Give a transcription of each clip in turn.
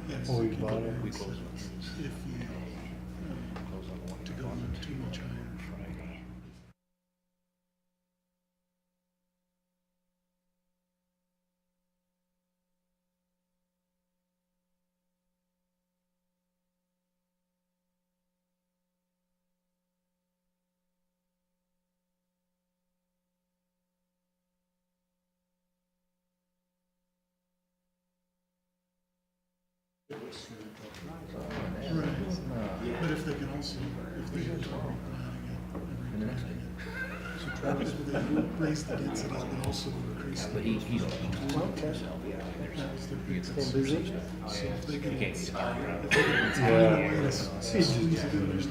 Yes, Oh, you you can bought do it? that. We closed If you, to go too much higher. Right. But if they can also, if they can planning it, so Travis, will they raise the density, but also increase the. But he's That was their big concern. So if they can, if they can find a way to squeeze it in just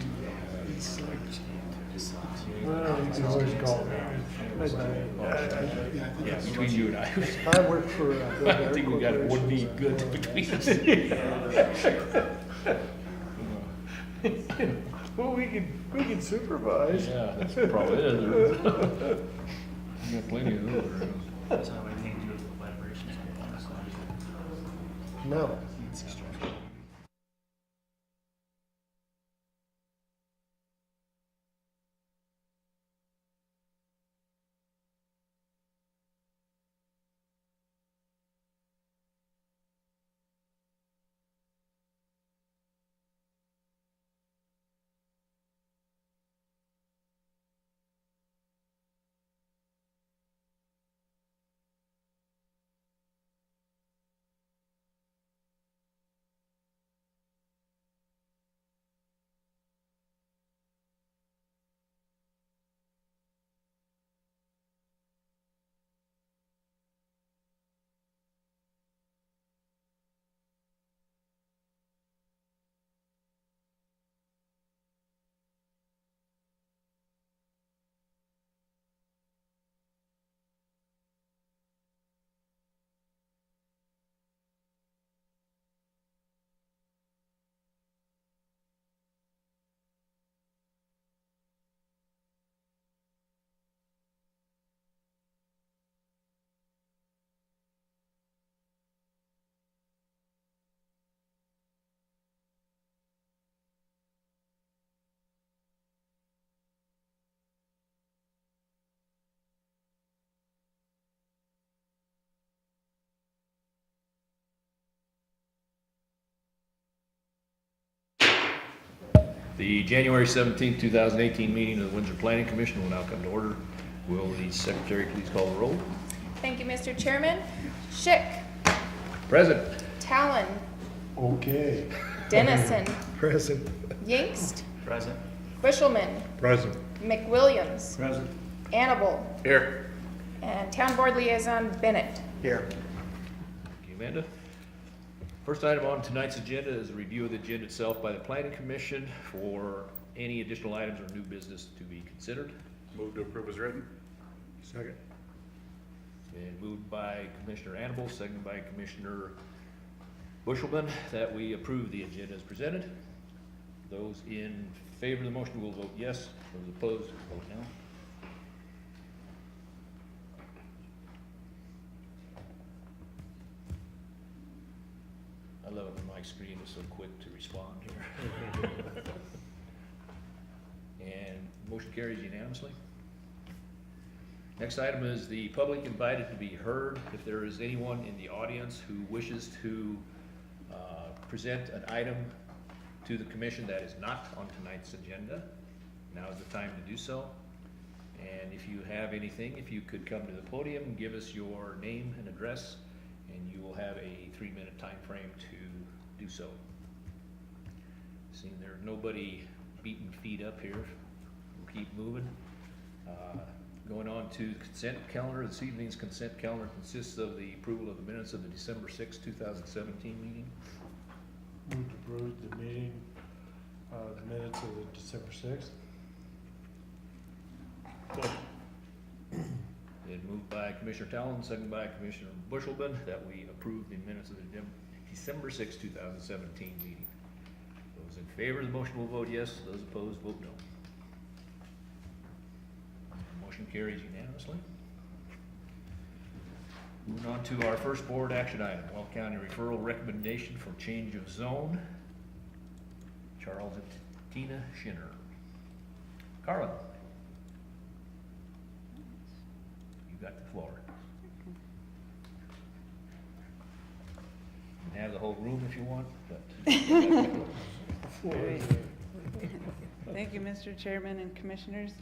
these sides. Well, you can always call me. Yeah, I think Yeah, that's. between you and I, I work for. I think we got it would be good between us. Well, we can supervise. Yeah, that's probably it. We got plenty of those around. That's how I think do the vibrations on the side. No. The January 17th, 2018 meeting of the Windsor Planning Commission will now come to order. Will the secretary please call the roll? Thank you, Mr. Chairman. Schick, Present. Talon, Okay. Dennison, Present. Yingst, Present. Bushelman, Present. McWilliams, Present. Annable, Here. and Town Board Liaison Bennett. Here. Thank you, Amanda. First item on tonight's agenda is a review of the agenda itself by the Planning Commission for any additional items or new business to be considered. Move to approve as written. Second. And moved by Commissioner Annable, seconded by Commissioner Bushelman, that we approve the agenda as presented. Those in favor of the motion will vote yes. Those opposed, vote no. I love it when my screen is so quick to respond here. And motion carries unanimously. Next item is the public invited to be heard. If there is anyone in the audience who wishes to present an item to the commission that is not on tonight's agenda, now is the time to do so. And if you have anything, if you could come to the podium and give us your name and address, and you will have a 3-minute time frame to do so. Seeing there's nobody beating feet up here, we'll keep moving. Going on to the consent calendar. This evening's consent calendar consists of the approval of the minutes of the December 6, 2017 meeting. Move to approve the meeting, the minutes of the December 6th. And moved by Commissioner Talon, seconded by Commissioner Bushelman, that we approve the minutes of the December 6, 2017 meeting. Those in favor of the motion will vote yes. Those opposed, vote no. Motion carries unanimously. Moving on to our first board action item, Weld County referral recommendation for change of zone. Charles and Tina Schinner. Carla. You got the floor. You can have the whole room if you want, but. Alright. Thank you, Mr. Chairman and Commissioners.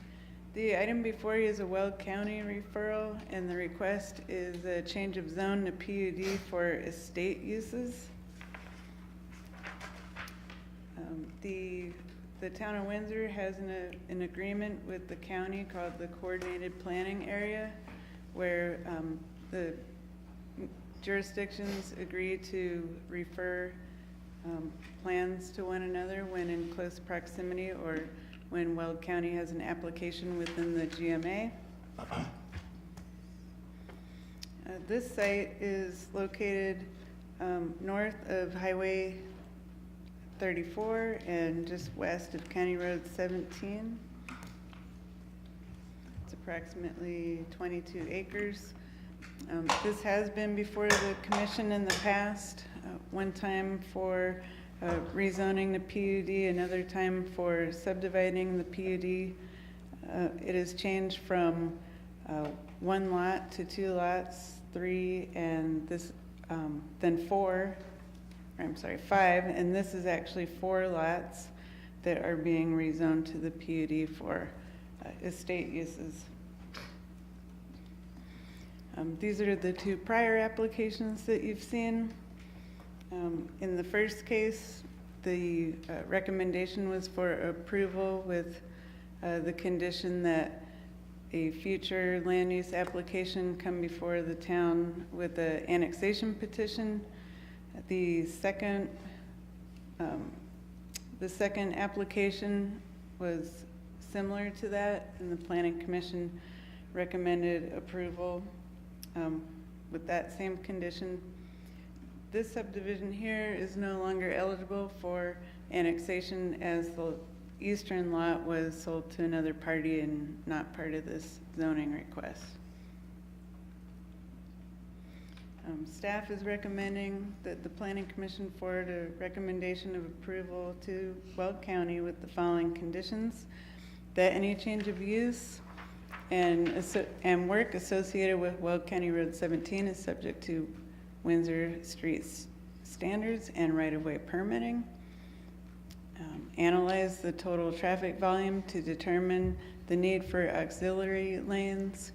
The item before you is a Weld County referral, and the request is a change of zone to PUD for estate uses. The town of Windsor has an agreement with the county called the Coordinated Planning Area, where the jurisdictions agree to refer plans to one another when in close proximity or when Weld County has an application within the GMA. This site is located north of Highway 34 and just west of County Road 17. It's approximately 22 acres. This has been before the commission in the past, one time for rezoning the PUD, another time for subdividing the PUD. It has changed from 1 lot to 2 lots, 3, and this, then 5, and this is actually 4 lots that are being rezoned to the PUD for estate uses. These are the 2 prior applications that you've seen. In the first case, the recommendation was for approval with the condition that a future land use application come before the town with an annexation petition. The second application was similar to that, and the Planning Commission recommended approval with that same condition. This subdivision here is no longer eligible for annexation as the eastern lot was sold to another party and not part of this zoning request. Staff is recommending that the Planning Commission forward a recommendation of approval to Weld County with the following conditions: that any change of use and work associated with Weld County Road 17 is subject to Windsor Streets standards and right-of-way permitting. Analyze the total traffic volume to determine the need for auxiliary lanes.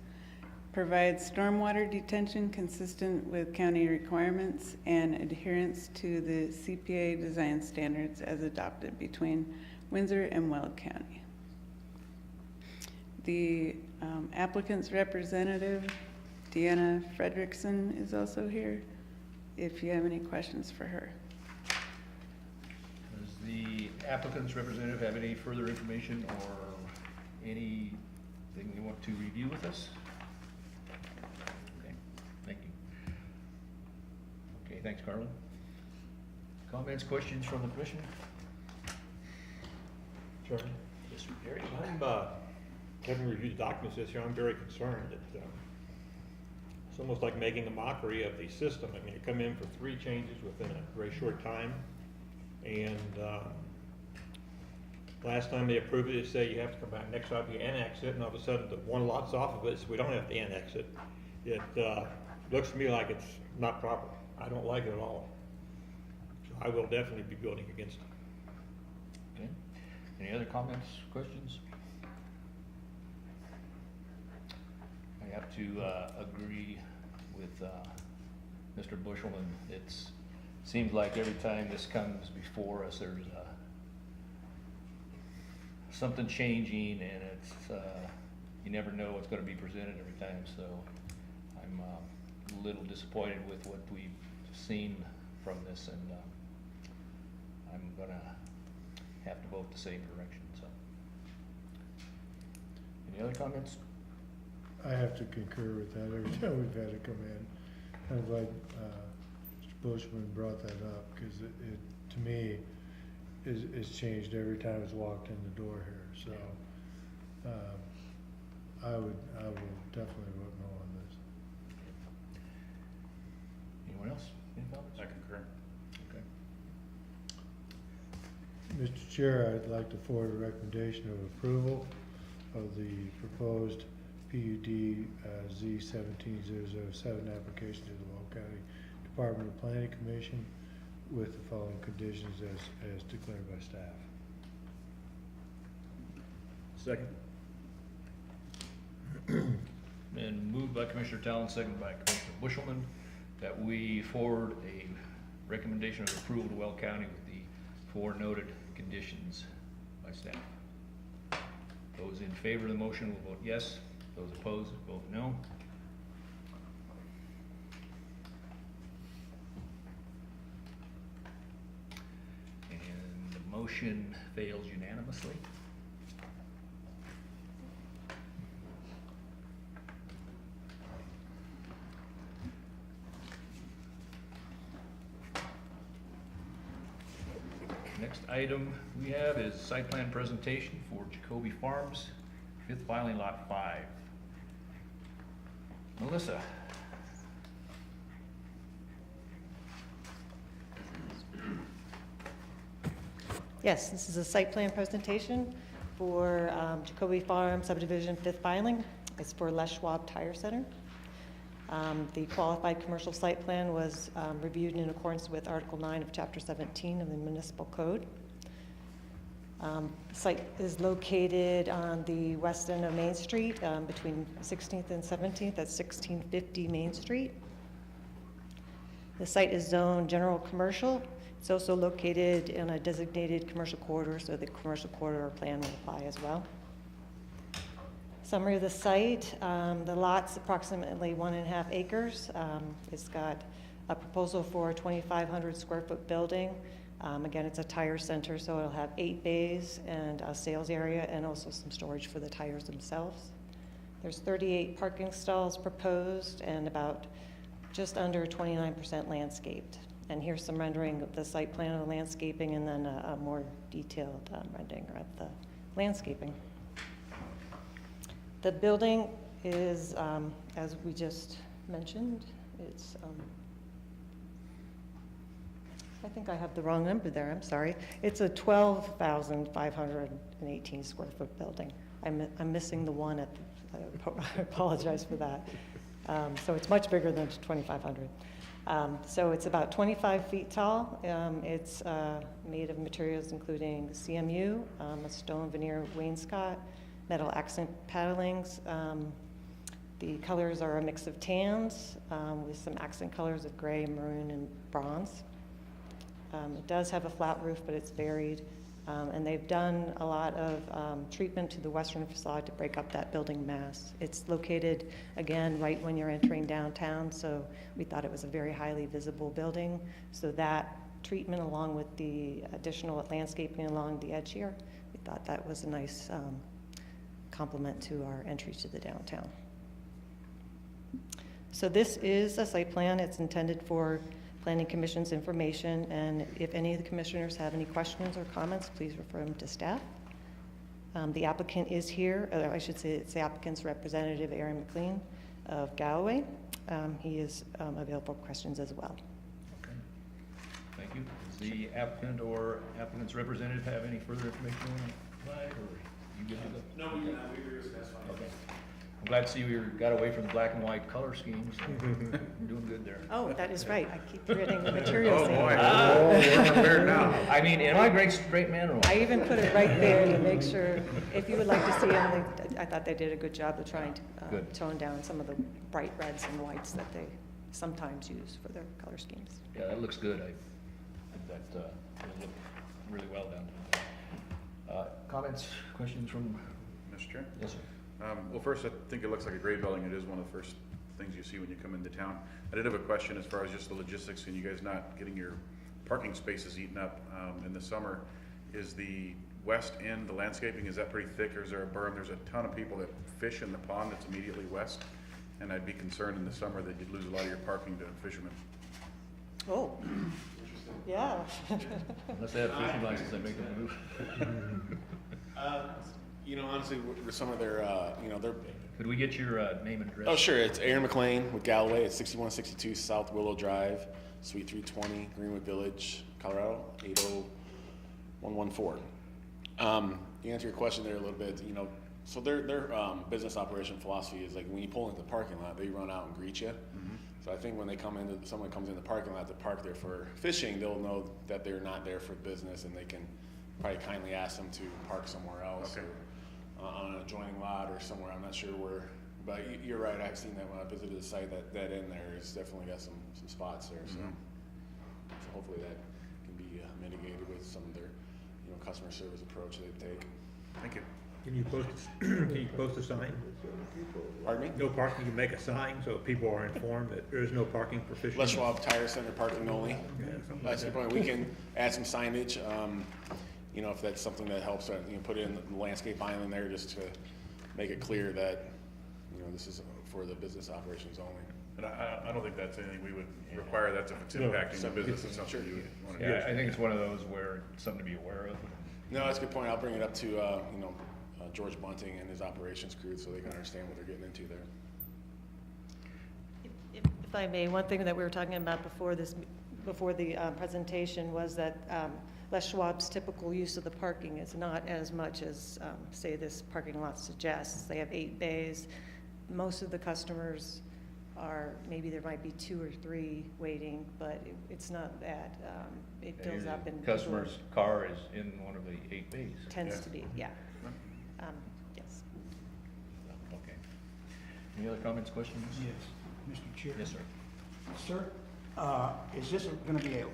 Provide stormwater detention consistent with county requirements and adherence to the CPA design standards as adopted between Windsor and Weld County. The applicant's representative, Deanna Fredrickson, is also here if you have any questions for her. Does the applicant's representative have any further information or anything you want to review with us? Okay, thank you. Okay, thanks, Carlin. Comments, questions from the commission? Chairman, Yes, sir, Gary. having reviewed the documents this year, I'm very concerned that it's almost like making a mockery of the system. I mean, you come in for 3 changes within a very short time, and last time they approved it, they say you have to come back next time you annex it, and all of a sudden the 1 lot's off of it, so we don't have to annex it. It looks to me like it's not proper. I don't like it at all. So I will definitely be voting against it. Okay. Any other comments, questions? I have to agree with Mr. Bushelman. It seems like every time this comes before us, there's something changing, and it's you never know what's going to be presented every time. So I'm a little disappointed with what we've seen from this, and I'm going to have to vote the same direction. So, any other comments? I have to concur with that every time we've had it come in. I'm glad Mr. Bushman brought that up, because it to me, is changed every time it's walked in the door here. So I will definitely vote no on this. Mr. Chair, I'd like to forward a recommendation of approval of the proposed PUD Z-17007 application to the Walton County Department of Planning Commission with the following conditions as declared by staff. Second. And moved by Commissioner Talon, seconded by Commissioner Bushelman, that we forward a recommendation of approval to Well County with the four noted conditions by staff. Those in favor of the motion will vote yes. Those opposed, vote no. And the motion fails unanimously. Next item we have is site plan presentation for Jacoby Farms, 5th filing lot 5. Melissa? Yes, this is a site plan presentation for Jacoby Farm subdivision 5th filing. It's for Les Schwab Tire Center. The qualified commercial site plan was reviewed in accordance with Article 9 of Chapter 17 of the Municipal Code. The site is located on the west end of Main Street between 16th and 17th at 1650 Main Street. The site is zoned general commercial. It's also located in a designated commercial corridor, so the commercial corridor plan will apply as well. Summary of the site, the lot's approximately 1.5 acres. It's got a proposal for a 2,500 square foot building. Again, it's a tire center, so it'll have 8 bays and a sales area and also some storage for the tires themselves. There's 38 parking stalls proposed and about just under 29% landscaped. And here's some rendering of the site plan of the landscaping and then a more detailed rendering of the landscaping. The building is, as we just mentioned, it's, I think I have the wrong number there, I'm sorry. It's a 12,518 square foot building. I'm missing the one at, I apologize for that. So it's much bigger than 2,500. So it's about 25 feet tall. It's made of materials including CMU, a stone veneer wainscot, metal accent paddlings. The colors are a mix of tans with some accent colors of gray, maroon, and bronze. It does have a flat roof, but it's varied. And they've done a lot of treatment to the western facade to break up that building mass. It's located, again, right when you're entering downtown, so we thought it was a very highly visible building. So that treatment, along with the additional landscaping along the edge here, we thought that was a nice complement to our entry to the downtown. So this is a site plan. It's intended for Planning Commission's information, and if any of the commissioners have any questions or comments, please refer them to staff. The applicant is here, I should say it's the applicant's representative, Aaron McLean of Galloway. He is available for questions as well. Okay. Thank you. Does the applicant or applicant's representative have any further information you want to provide, or you good to go? No, we were specifying. Okay. I'm glad to see you got away from the black and white color schemes. You're doing good there. Oh, that is right. I keep forgetting the materials. Oh, there. boy. Oh, we're prepared now. I mean, am I a great straight man or what? I even put it right there to make sure, if you would like to see them, I thought they did a good job of trying to Good. tone down some of the bright reds and whites that they sometimes use for their color schemes. Yeah, that looks good. I think that will look really well done. Comments, questions from? Mr. Chair? Yes, sir. Well, first, I think it looks like a great building. It is one of the first things you see when you come into town. I did have a question as far as just the logistics and you guys not getting your parking spaces eaten up in the summer. Is the west end, the landscaping, is that pretty thick, or is there a berm? There's a ton of people that fish in the pond that's immediately west, and I'd be concerned in the summer that you'd lose a lot of your parking to fishermen. Oh, yeah. Unless they have a fishing license, they make them move. You know, honestly, with some of their, you know, their. Could we get your name and address? Oh, sure. It's Aaron McLean with Galloway. It's 6162 South Willow Drive, Suite 320, Greenwood Village, Colorado, 114. To answer your question there a little bit, you know, so their business operation philosophy is like when you pull into the parking lot, they run out and greet you. So I think when they come into, someone comes in the parking lot to park there for fishing, they'll know that they're not there for business, and they can probably kindly ask them to park somewhere else, Okay. or on an adjoining lot or somewhere. I'm not sure where, but you're right. I've seen that when I visited the site. That in there is definitely got some spots there. So, so hopefully that can be mitigated with some of their, you know, customer service approach they take. Thank you. Can you post, can you post a sign? Pardon me? No parking, you make a sign so people are informed that there is no parking for fishing? Les Schwab Tire Center parking only. Yeah, something like That's the that. point. We can add some signage, you know, if that's something that helps, you know, put in the landscape island there just to make it clear that, you know, this is for the business operations only. And I don't think that's anything we would require, that's if it's No, impacting the business, it's something sure. you would want to Yeah, do. I think it's one of those where, something to be aware of. No, that's a good point. I'll bring it up to, you know, George Bunting and his operations crew so they can understand what they're getting into there. If I may, one thing that we were talking about before the presentation was that Les Schwab's typical use of the parking is not as much as, say, this parking lot suggests. They have 8 bays. Most of the customers are, maybe there might be 2 or 3 waiting, but it's not that. It fills up and people- Customer's car is in one of the 8 bays. Tends Yeah. to be, yeah. Yes. Okay. Any other comments, questions? Yes, Mr. Chair. Yes, sir. Sir, is this gonna be a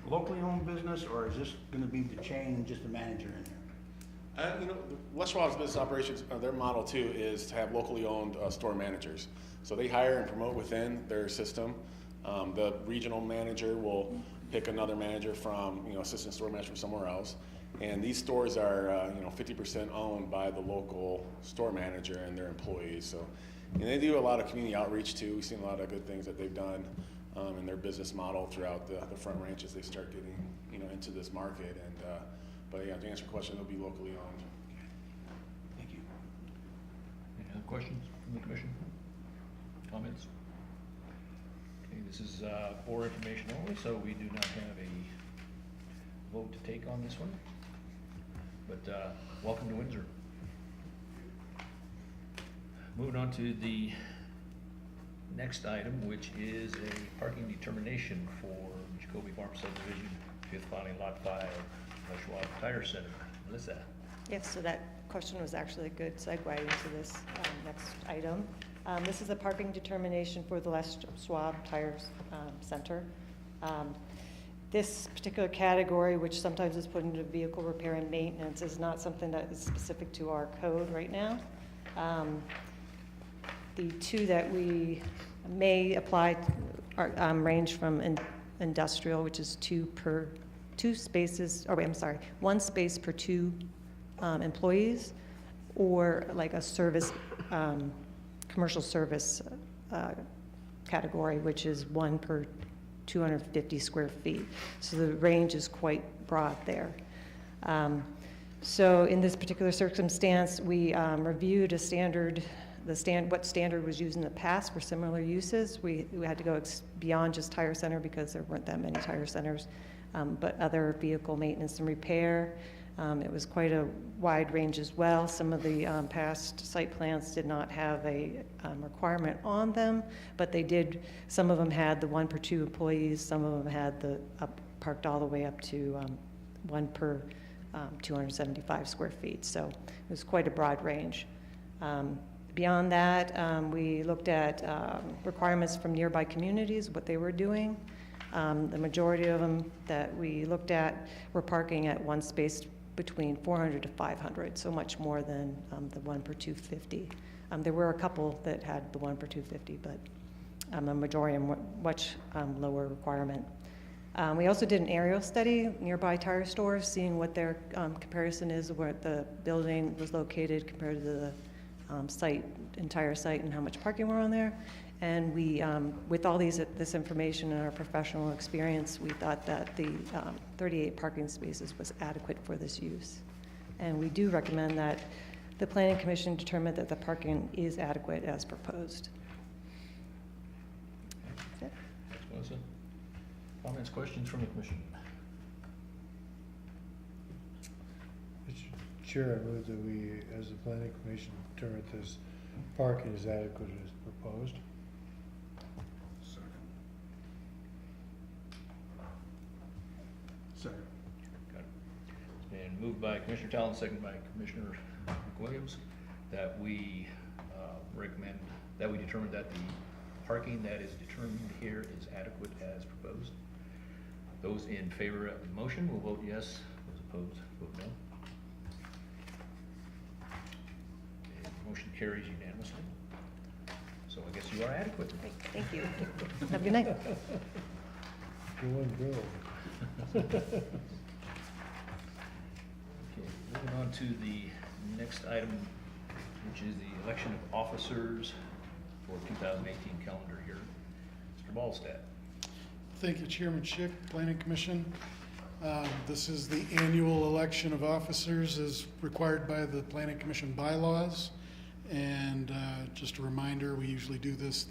locally owned business, or is this gonna be the chain and just the manager in there? You know, Les Schwab's business operations, their model too is to have locally owned store managers. So they hire and promote within their system. The regional manager will pick another manager from, you know, assistant store manager from somewhere else. And these stores are, you know, 50% owned by the local store manager and their employees. So, and they do a lot of community outreach too. We've seen a lot of good things that they've done in their business model throughout the Front Ranch as they start getting, you know, into this market. And but yeah, to answer your question, they'll be locally owned. Thank you. Any other questions from the commission? Comments? Okay, this is for information only, so we do not have a vote to take on this one. But welcome to Windsor. Moving on to the next item, which is a parking determination for Jacoby Farm subdivision, 5th filing lot 5, Les Schwab Tire Center. Melissa? Yes, so that question was actually a good segue into this next item. This is a parking determination for the Les Schwab Tire Center. This particular category, which sometimes is put into vehicle repair and maintenance, is not something that is specific to our code right now. The 2 that we may apply are, range from industrial, which is 2 spaces, or I'm sorry, 1 space per 2 employees, or like a service, commercial service category, which is 1 per 250 square feet. So the range is quite broad there. So in this particular circumstance, we reviewed a standard, what standard was used in the past for similar uses. We had to go beyond just tire center because there weren't that many tire centers, but other vehicle maintenance and repair. It was quite a wide range as well. Some of the past site plans did not have a requirement on them, but they did, some of them had the 1 per 2 employees, some of them had the parked all the way up to 1 per 275 square feet. So it was quite a broad range. Beyond that, we looked at requirements from nearby communities, what they were doing. The majority of them that we looked at were parking at 1 space between 400 to 500, so much more than the 1 per 250. There were a couple that had the 1 per 250, but a majority much lower requirement. We also did an aerial study nearby tire stores, seeing what their comparison is, where the building was located compared to the entire site, and how much parking were on there. And we, with all this information and our professional experience, we thought that the 38 parking spaces was adequate for this use. And we do recommend that the Planning Commission determine that the parking is adequate as proposed. That's it. Thanks, Melissa. Comments, questions from the commission? Chair, I move that we, as the planning commission, determine that this parking is adequate as proposed. Second. Got it. And moved by Commissioner Talon, second by Commissioner McWilliams, that we recommend, that we determine that the parking that is determined here is adequate as proposed. Those in favor of the motion will vote yes, those opposed vote no. And the motion carries unanimously. So I guess you are adequate. Thank you. Have a good night. Go and build. Okay, moving on to the next item, which is the election of officers for 2018 calendar year. Mr. Ballstead. Thank you, Chairman Schick, Planning Commission. This is the annual election of officers as required by the Planning Commission bylaws. And just a reminder, we usually do this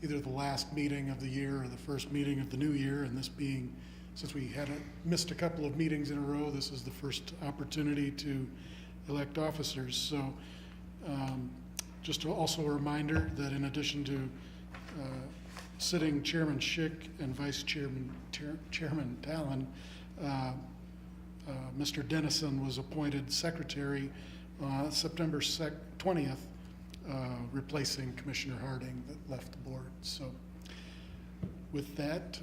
either the last meeting of the year or the first meeting of the new year. And this being, since we had missed a couple of meetings in a row, this is the first opportunity to elect officers. So just also a reminder that in addition to sitting Chairman Schick and Vice Chairman Talon, Mr. Dennison was appointed Secretary September 20th, replacing Commissioner Harding that left the board. So with that,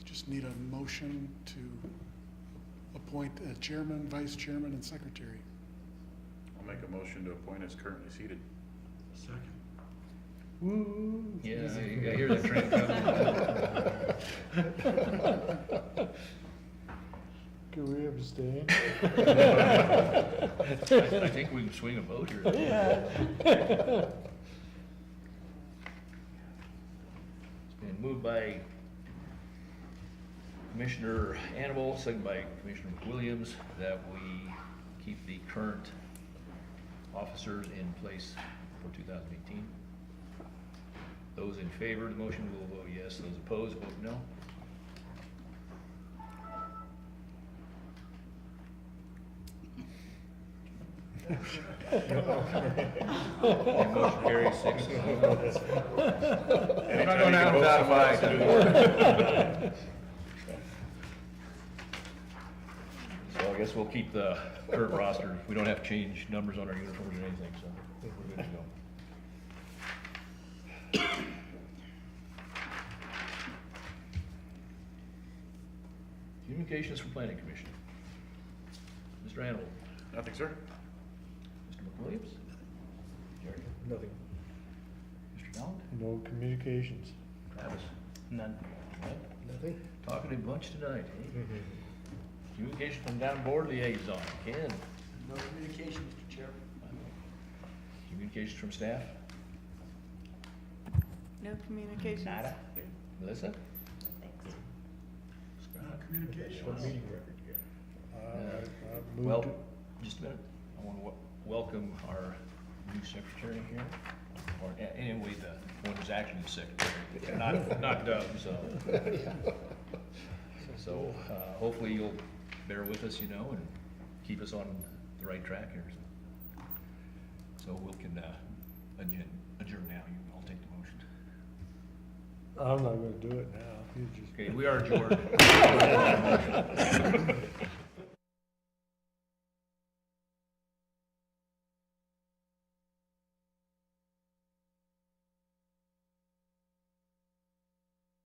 just need a motion to appoint a Chairman, Vice Chairman, and Secretary. I'll make a motion to appoint as currently seated. Second. Woo. Yeah, I hear that train coming. Can we abstain? I think we can swing a vote here. Yeah. It's been moved by Commissioner Annable, second by Commissioner McWilliams, that we keep the current officers in place for 2018. Those in favor of the motion will vote yes. Those opposed, vote no. And motion carries 6-0. I'm not going out without a fight. So I guess we'll keep the current roster. We don't have to change numbers on our uniforms or anything, so I think we're good to go. Communications from Planning Commission. Mr. Hannibal. Nothing, sir. Mr. McWilliams. Jerry. Nothing. Mr. Dowland. No communications. Travis. None. Nothing. Talking a bunch tonight, eh? Communication from down board liaison. Ken. No communication, Mr. Chair. Communications from staff. No communications. Nada. Melissa. Communication. Well, just a minute. I want to welcome our new secretary here. Or anyway, the one who's actually the secretary, not Doug, so. So hopefully you'll bear with us, and keep us on the right track here. So we can adjourn now. I'll take the motion. I'm not gonna do it now. You just. Okay, we are adjourned.